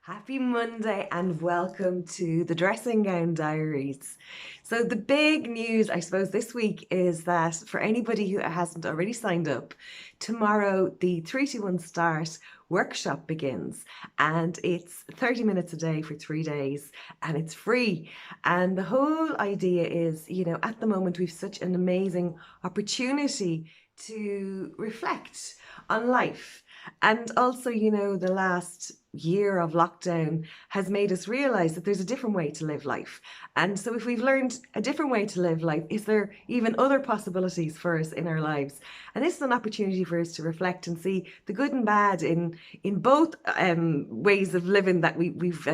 Happy Monday and welcome to the Dressing Gown Diaries. So, the big news, I suppose, this week is that for anybody who hasn't already signed up, tomorrow the 321 Start workshop begins and it's 30 minutes a day for 3 days and it's free. And the whole idea is, at the moment we've such an amazing opportunity to reflect on life. And also, the last year of lockdown has made us realize that there's a different way to live life. And so, if we've learned a different way to live life, is there even other possibilities for us in our lives? And this is an opportunity for us to reflect and see the good and bad in both ways of living that we've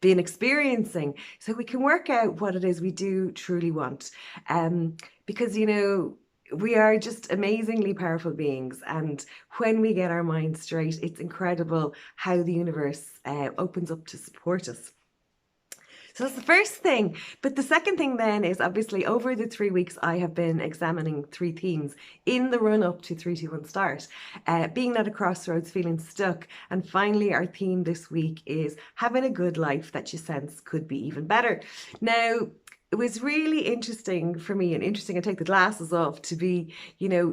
been experiencing, so we can work out what it is we do truly want. Because we are just amazingly powerful beings, and when we get our minds straight, it's incredible how the universe opens up to support us. So that's the first thing. But the second thing then is, obviously, over the 3 weeks, I have been examining three themes in the run up to 321 Start. Being at a crossroads, feeling stuck. And finally, our theme this week is having a good life that you sense could be even better. Now, it was really interesting for me, and interesting, I take the glasses off, to be,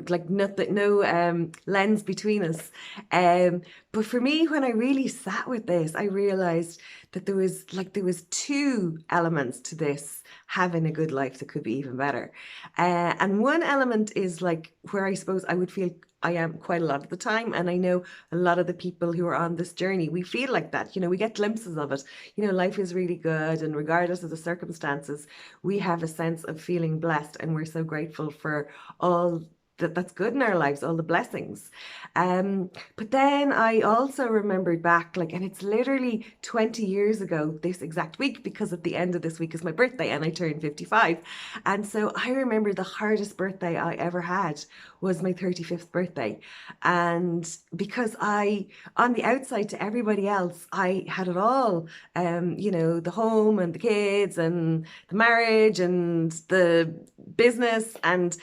like no lens between us. But for me, when I really sat with this, I realized that there was two elements to this having a good life that could be even better. And one element is like where I suppose I would feel I am quite a lot of the time. And I know a lot of the people who are on this journey, we feel like that. We get glimpses of it. Life is really good. And regardless of the circumstances, we have a sense of feeling blessed. And we're so grateful for all that's good in our lives, all the blessings. But then I also remembered back, and it's literally 20 years ago this exact week, because at the end of this week is my birthday and I turned 55. And so I remember the hardest birthday I ever had was my 35th birthday. And because on the outside to everybody else, I had it all, the home and the kids and the marriage and the business and,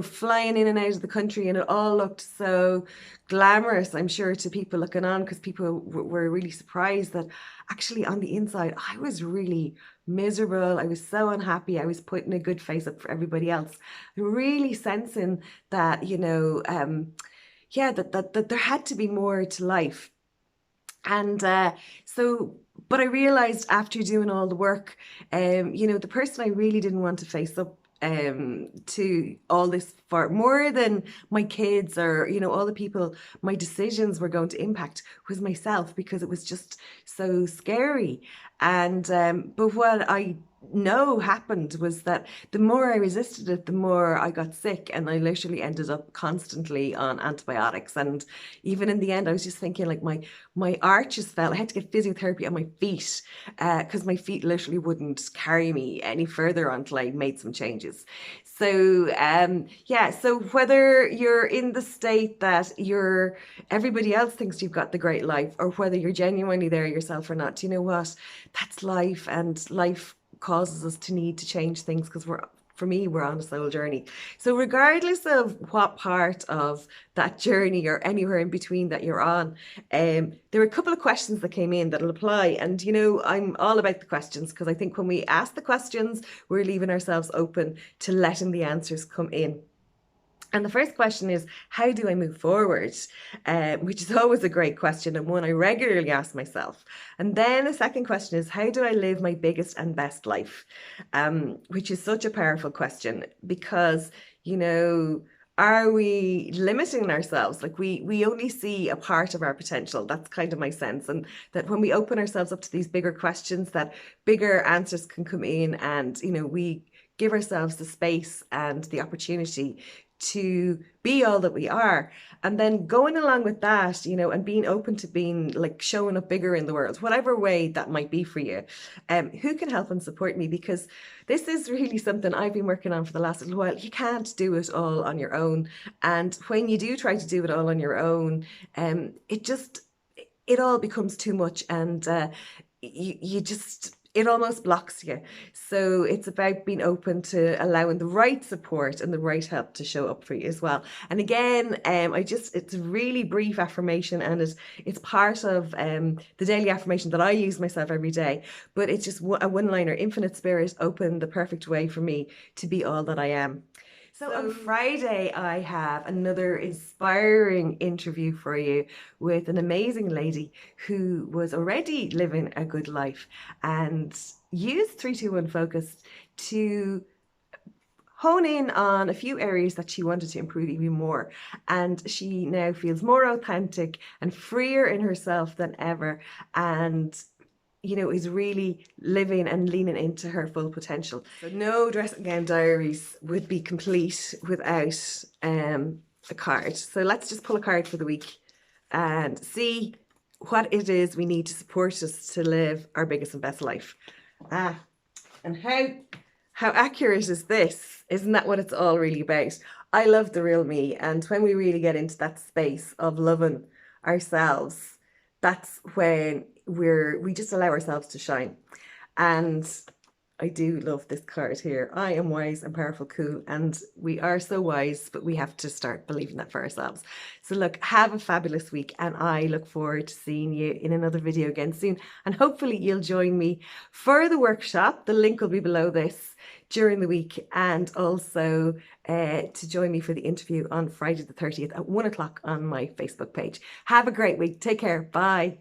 flying in and out of the country. And it all looked so glamorous, I'm sure, to people looking on, because people were really surprised that actually on the inside, I was really miserable. I was so unhappy. I was putting a good face up for everybody else, really sensing that, yeah, that there had to be more to life. And but I realized after doing all the work, the person I really didn't want to face up to all this for more than my kids, or all the people my decisions were going to impact, was myself, because it was just so scary. And but what I know happened was that the more I resisted it, the more I got sick, and I literally ended up constantly on antibiotics. And even in the end, I was just thinking, like, my arches fell. I had to get physiotherapy on my feet, because my feet literally wouldn't carry me any further until I made some changes. So yeah, so whether you're in the state that everybody else thinks you've got the great life, or whether you're genuinely there yourself or not, you know what? That's life, and life causes us to need to change things, because for me, we're on a soul journey. So regardless of what part of that journey or anywhere in between that you're on, there are a couple of questions that came in that'll apply. And I'm all about the questions, because I think when we ask the questions, we're leaving ourselves open to letting the answers come in. And the first question is, how do I move forward? Which is always a great question, and one I regularly ask myself. And then the second question is, how do I live my biggest and best life? Which is such a powerful question, because, are we limiting ourselves? Like, we only see a part of our potential. That's kind of my sense. And that when we open ourselves up to these bigger questions, that bigger answers can come in, and, we give ourselves the space and the opportunity to be all that we are. And then going along with that, and being open to being, like, showing up bigger in the world, whatever way that might be for you. Who can help and support me? Because this is really something I've been working on for the last little while. You can't do it all on your own. And when you do try to do it all on your own, it all becomes too much. And you just it almost blocks you. So it's about being open to allowing the right support and the right help to show up for you as well. And again, it's a really brief affirmation, and it's part of the daily affirmation that I use myself every day. But it's just a one-liner: infinite spirit, open the perfect way for me to be all that I am. So on Friday, I have another inspiring interview for you with an amazing lady who was already living a good life and used 321 Focus to hone in on a few areas that she wanted to improve even more. And she now feels more authentic and freer in herself than ever. And is really living and leaning into her full potential. So no Dressing Gown Diaries would be complete without a card. So let's just pull a card for the week and see what it is we need to support us to live our biggest and best life. And how accurate is this? Isn't that what it's all really about? I love the real me, and when we really get into that space of loving ourselves, that's when we just allow ourselves to shine. And I do love this card here. I am wise and powerful, cool, and we are so wise, but we have to start believing that for ourselves. So look, have a fabulous week, and I look forward to seeing you in another video again soon. And hopefully you'll join me for the workshop. The link will be below this during the week, and also to join me for the interview on Friday the 30th at 1 o'clock on my Facebook page. Have a great week. Take care. Bye.